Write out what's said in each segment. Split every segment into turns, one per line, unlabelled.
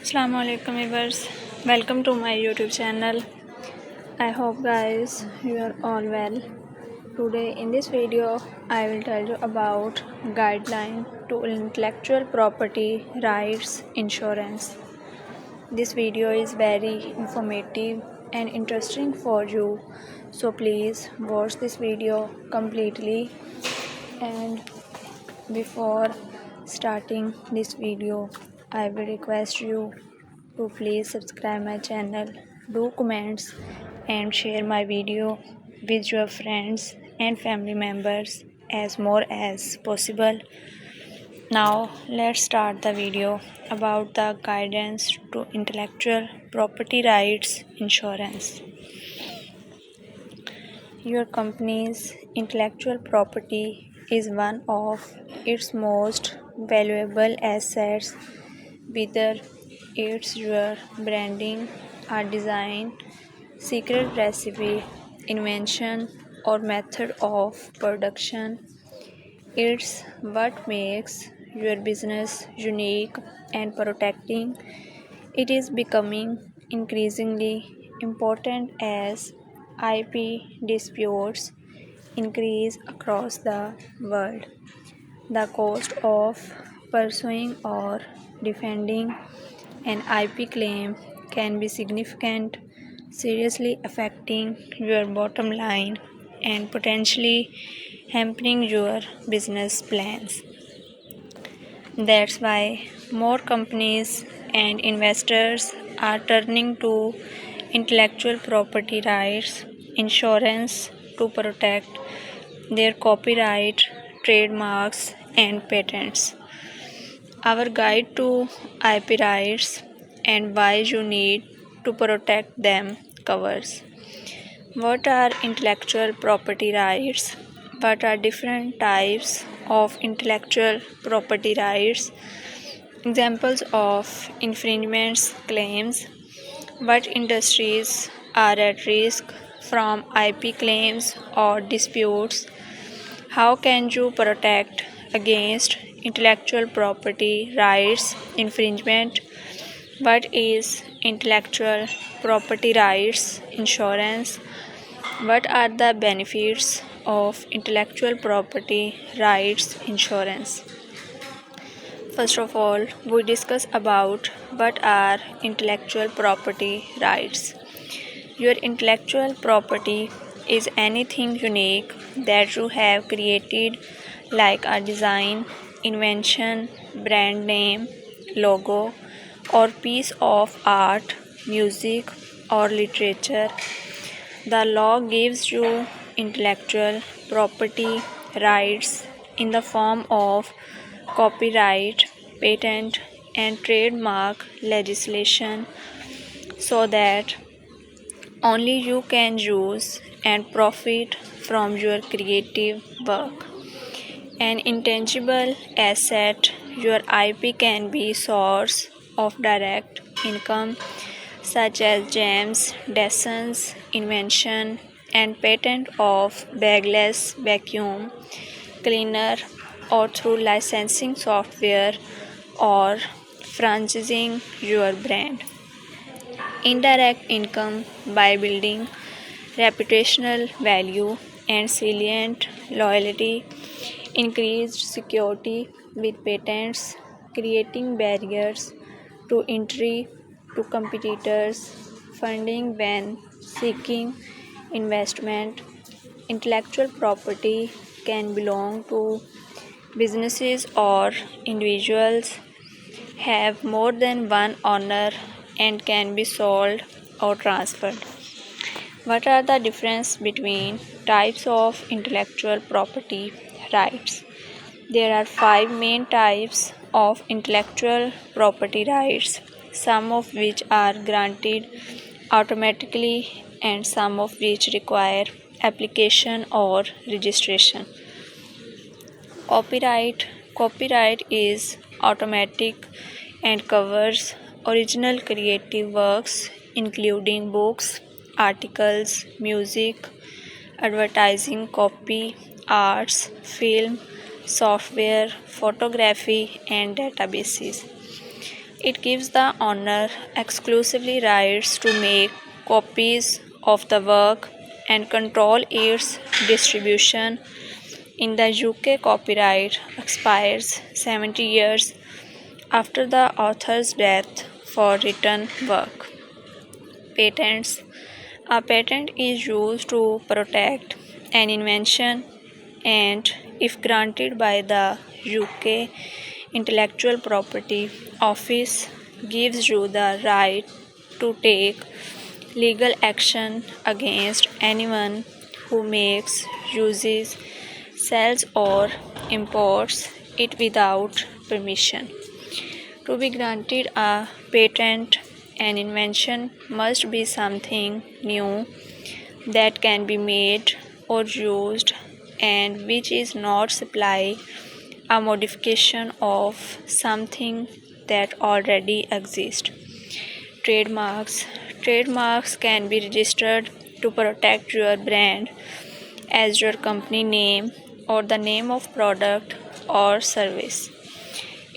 Assalamu alaikum viewers, welcome to my YouTube channel. I hope guys you are all well. Today in this video I will tell you about guideline to intellectual property rights insurance. This video is very informative and interesting for you, so please watch this video completely. And before starting this video, I will request you to please subscribe my channel, do comments and share my video with your friends and family members as more as possible. Now let's start the video about the guidance to intellectual property rights insurance. Your company's intellectual property is one of its most valuable assets, whether it's your branding, a design, secret recipe, invention, or method of production. It's what makes your business unique, and protecting it is becoming increasingly important as IP disputes increase across the world. The cost of pursuing or defending an IP claim can be significant, seriously affecting your bottom line and potentially hampering your business plans. That's why more companies and investors are turning to intellectual property rights insurance to protect their copyright, trademarks, and patents. Our guide to IP rights and why you need to protect them covers what are intellectual property rights, what are different types of intellectual property rights, examples of infringements claims, what industries are at risk from IP claims or disputes, how can you protect against intellectual property rights infringement, what is intellectual property rights insurance, what are the benefits of intellectual property rights insurance? First of all, we discuss about what are intellectual property rights. Your intellectual property is anything unique that you have created, like a design, invention, brand name, logo, or piece of art, music, or literature. The law gives you intellectual property rights in the form of copyright, patent, and trademark legislation so that only you can use and profit from your creative work. An intangible asset, your IP can be source of direct income such as gems, Desson's invention and patent of bagless vacuum cleaner or through licensing software or franchising your brand. Indirect income by building reputational value and salient loyalty, increased security with patents, creating barriers to entry to competitors, funding when seeking investment. Intellectual property can belong to businesses or individuals, have more than one owner, and can be sold or transferred. What are the difference between types of intellectual property rights? There are 5 main types of intellectual property rights, some of which are granted automatically and some of which require application or registration. Copyright is automatic and covers original creative works including books, articles, music, advertising copy, arts, film, software, photography, and databases. It gives the owner exclusively rights to make copies of the work and control its distribution. In the UK, copyright expires 70 years after the author's death for written work. Patents. A patent is used to protect an invention and, if granted by the UK Intellectual Property Office, gives you the right to take legal action against anyone who makes, uses, sells, or imports it without permission. To be granted a patent, an invention must be something new that can be made or used and which is not simply a modification of something that already exists. Trademarks. Trademarks can be registered to protect your brand as your company name or the name of product or service.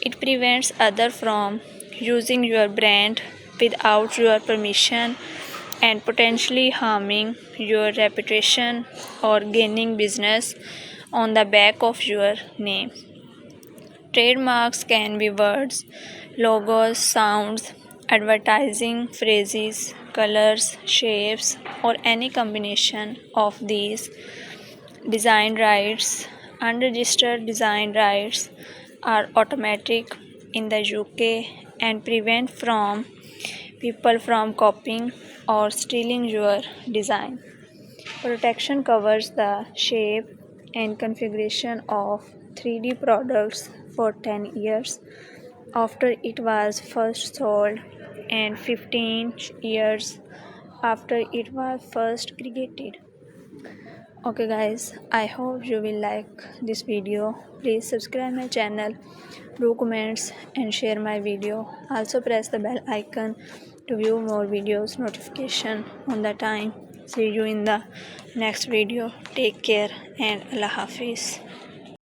It prevents others from using your brand without your permission and potentially harming your reputation or gaining business on the back of your name. Trademarks can be words, logos, sounds, advertising phrases, colors, shapes, or any combination of these. Design rights. Unregistered design rights are automatic in the UK and prevent from people from copying or stealing your design. Protection covers the shape and configuration of 3D products for 10 years after it was first sold and 15 years after it was first created. Okay guys, I hope you will like this video. Please subscribe my channel, do comments and share my video. Also press the bell icon to view more videos notification on the time. See you in the next video. Take care and Allah Hafiz.